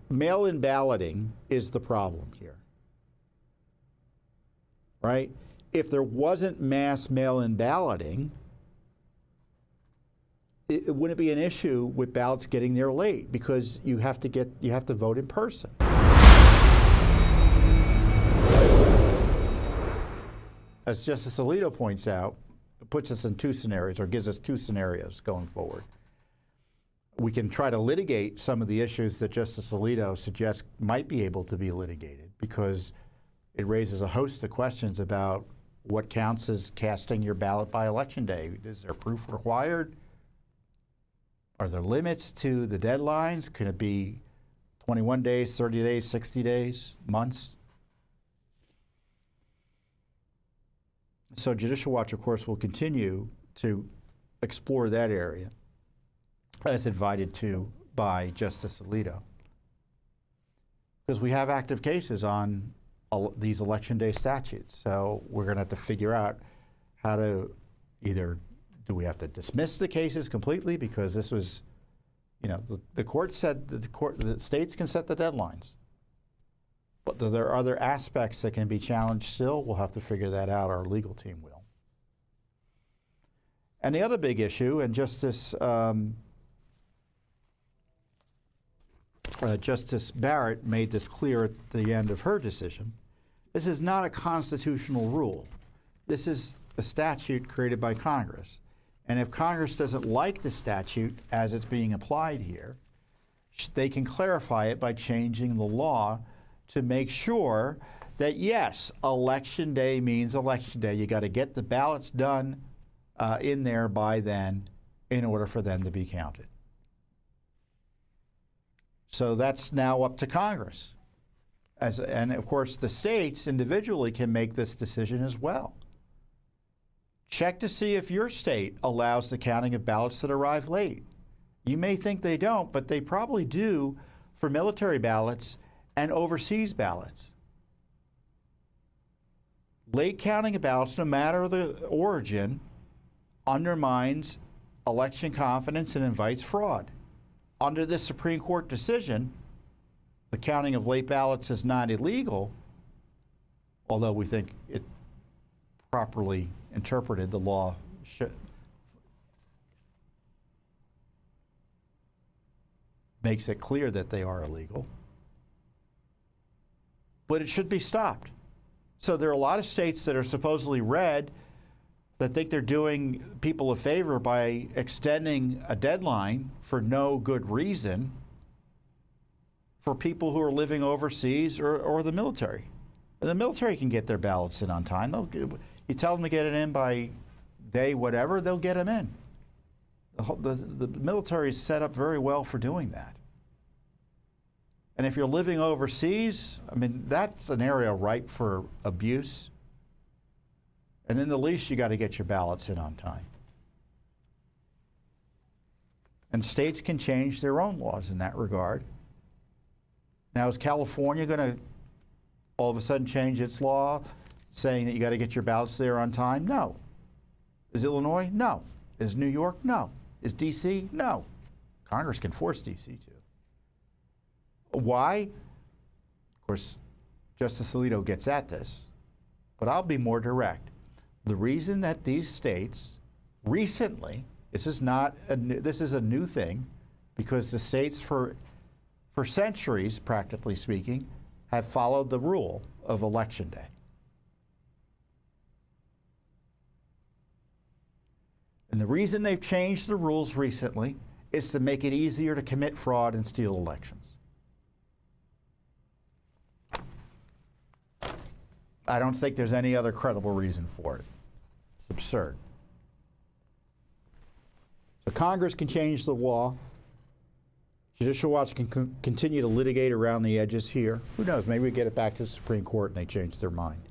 mail-in balloting is the problem here, right? If there wasn't mass mail-in balloting, it wouldn't be an issue with ballots getting there late because you have to vote in person. As Justice Alito points out, it puts us in two scenarios, or gives us two scenarios going forward. We can try to litigate some of the issues that Justice Alito suggests might be able to be litigated because it raises a host of questions about what counts as casting your ballot by Election Day. Is there proof required? Are there limits to the deadlines? Can it be 21 days, 30 days, 60 days, months? So Judicial Watch, of course, will continue to explore that area as invited to by Justice Alito. Because we have active cases on these Election Day statutes. So we're going to have to figure out how to either, do we have to dismiss the cases completely because this was, the court said that the states can set the deadlines. But there are other aspects that can be challenged still. We'll have to figure that out. Our legal team will. And the other big issue, and Justice Barrett made this clear at the end of her decision, this is not a constitutional rule. This is a statute created by Congress. And if Congress doesn't like the statute as it's being applied here, they can clarify it by changing the law to make sure that, yes, Election Day means Election Day. You got to get the ballots done in there by then in order for them to be counted. So that's now up to Congress. And of course, the states individually can make this decision as well. Check to see if your state allows the counting of ballots that arrive late. You may think they don't, but they probably do for military ballots and overseas ballots. Late counting of ballots, no matter the origin, undermines election confidence and invites fraud. Under this Supreme Court decision, the counting of late ballots is not illegal, although we think it properly interpreted, the law makes it clear that they are illegal. But it should be stopped. So there are a lot of states that are supposedly red that think they're doing people a favor by extending a deadline for no good reason for people who are living overseas or the military. And the military can get their ballots in on time. You tell them to get it in by day whatever, they'll get them in. The military is set up very well for doing that. And if you're living overseas, I mean, that's an area ripe for abuse. And then the least you got to get your ballots in on time. And states can change their own laws in that regard. Now, is California going to all of a sudden change its law saying that you got to get your ballots there on time? No. Is Illinois? No. Is New York? No. Is D.C.? No. Congress can force D.C. to. Why? Of course, Justice Alito gets at this, but I'll be more direct. The reason that these states recently, this is a new thing, because the states for centuries, practically speaking, have followed the rule of Election Day. And the reason they've changed the rules recently is to make it easier to commit fraud and steal elections. I don't think there's any other credible reason for it. It's absurd. So Congress can change the law. Judicial Watch can continue to litigate around the edges here. Who knows? Maybe we get it back to the Supreme Court and they change their mind.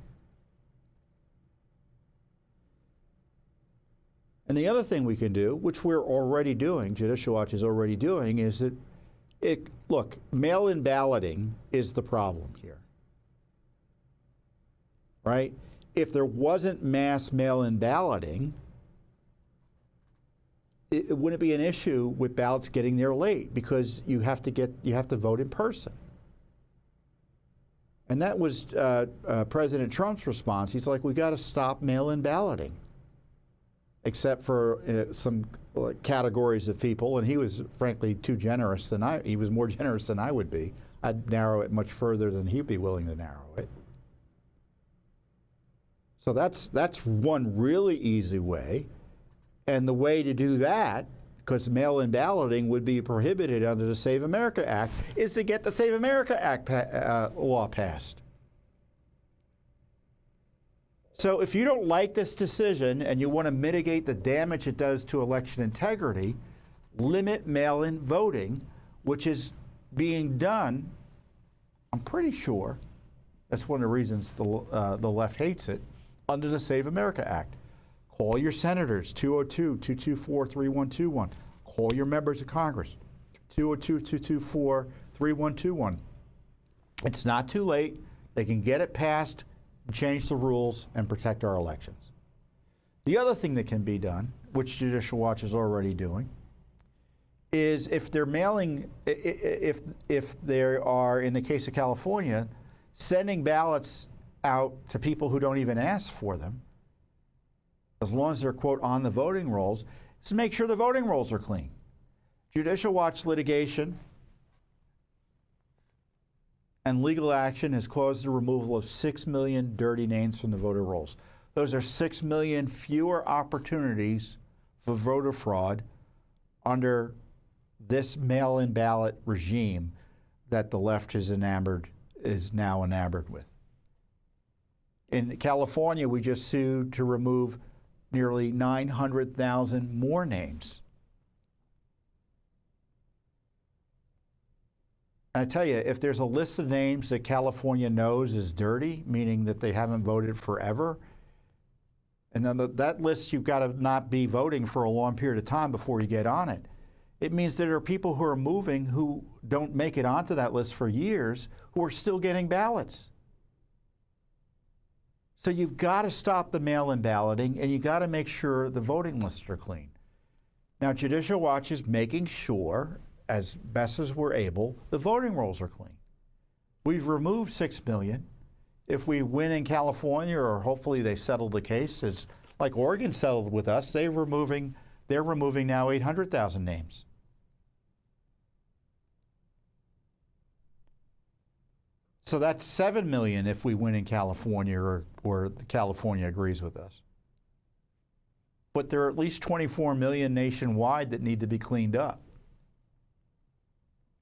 And the other thing we can do, which we're already doing, Judicial Watch is already doing, is that, look, mail-in balloting is the problem here. Right? If there wasn't mass mail-in balloting, it wouldn't be an issue with ballots getting there late because you have to vote in person. And that was President Trump's response. He's like, we got to stop mail-in balloting, except for some categories of people. And he was, frankly, too generous than he was more generous than I would be. I'd narrow it much further than he'd be willing to narrow it. So that's one really easy way. And the way to do that, because mail-in balloting would be prohibited under the Save America Act, is to get the Save America Act law passed. So if you don't like this decision and you want to mitigate the damage it does to election integrity, limit mail-in voting, which is being done, I'm pretty sure, that's one of the reasons the left hates it, under the Save America Act. Call your senators, 202-224-3121. Call your members of Congress, 202-224-3121. It's not too late. They can get it passed, change the rules, and protect our elections. The other thing that can be done, which Judicial Watch is already doing, is if they're mailing, if they are, in the case of California, sending ballots out to people who don't even ask for them, as long as they're, quote, on the voting rolls, is to make sure the voting rolls are clean. Judicial Watch litigation and legal action has caused the removal of 6 million dirty names from the voter rolls. Those are 6 million fewer opportunities for voter fraud under this mail-in ballot regime that the left is now enamored with. In California, we just sued to remove nearly 900,000 more names. And I tell you, if there's a list of names that California knows is dirty, meaning that they haven't voted forever, and then that list, you've got to not be voting for a long period of time before you get on it. It means that there are people who are moving who don't make it onto that list for years who are still getting ballots. So you've got to stop the mail-in balloting, and you've got to make sure the voting lists are clean. Now, Judicial Watch is making sure, as best as we're able, the voting rolls are clean. We've removed 6 million. If we win in California, or hopefully they settle the case, it's like Oregon settled with us, they're removing now 800,000 names. So that's 7 million if we win in California, or California agrees with us. But there are at least 24 million nationwide that need to be cleaned up.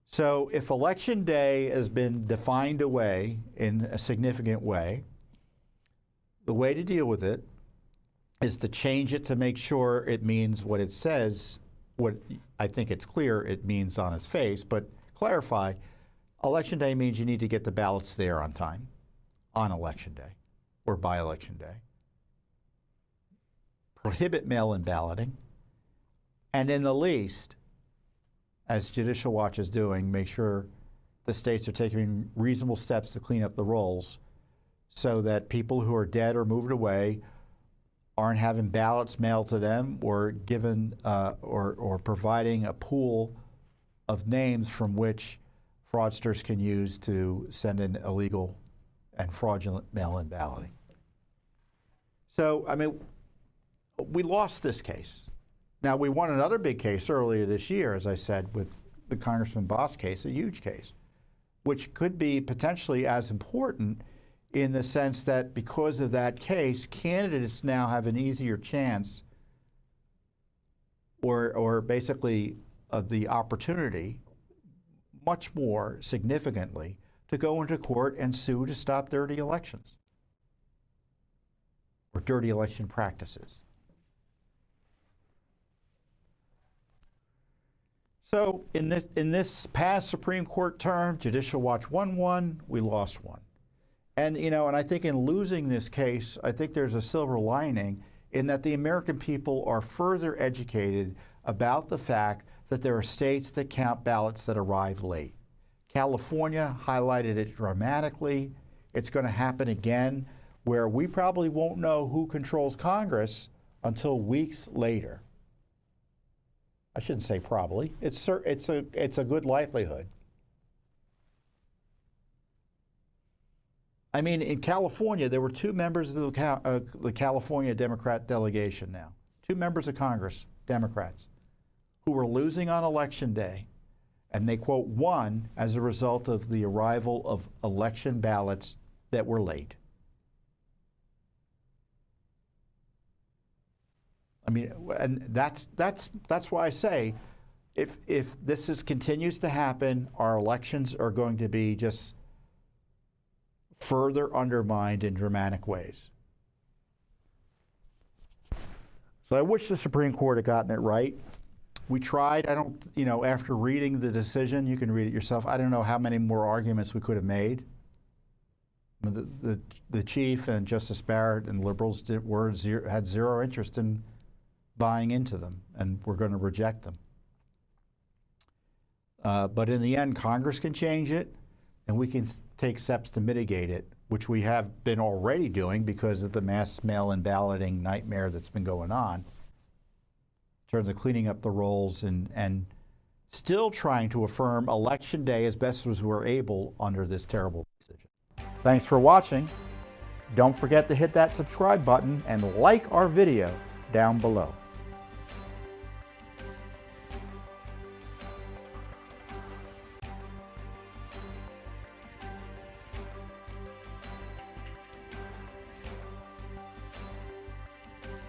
So if Election Day has been defined away in a significant way, the way to deal with it is to change it to make sure it means what it says, what I think it's clear it means on its face, but clarify. Election Day means you need to get the ballots there on time, on Election Day, or by Election Day. Prohibit mail-in balloting, and in the least, as Judicial Watch is doing, make sure the states are taking reasonable steps to clean up the rolls so that people who are dead or moved away aren't having ballots mailed to them, or given or providing a pool of names from which fraudsters can use to send in illegal and fraudulent mail-in balloting. So, I mean, we lost this case. Now, we won another big case earlier this year, as I said, with the Congressman Boss case, a huge case, which could be potentially as important in the sense that because of that case, candidates now have an easier chance or basically the opportunity, much more significantly, to go into court and sue to stop dirty elections or dirty election practices. So in this past Supreme Court term, Judicial Watch won one, we lost one. And, you know, and I think in losing this case, I think there's a silver lining in that the American people are further educated about the fact that there are states that count ballots that arrive late. California highlighted it dramatically. It's going to happen again, where we probably won't know who controls Congress until weeks later. I shouldn't say probably. It's a good likelihood. I mean, in California, there were 2 members of the California Democrat delegation now, 2 members of Congress, Democrats, who were losing on Election Day, and they, quote, won as a result of the arrival of election ballots that were late. I mean, and that's why I say, if this continues to happen, our elections are going to be just further undermined in dramatic ways. So I wish the Supreme Court had gotten it right. We tried. I don't, after reading the decision, you can read it yourself. I don't know how many more arguments we could have made. The Chief and Justice Barrett and liberals had zero interest in buying into them, and we're going to reject them. But in the end, Congress can change it, and we can take steps to mitigate it, which we have been already doing because of the mass mail-in balloting nightmare that's been going on, in terms of cleaning up the rolls and still trying to affirm Election Day as best as we're able under this terrible decision. Thanks for watching. Don't forget to hit that subscribe button and like our video down below.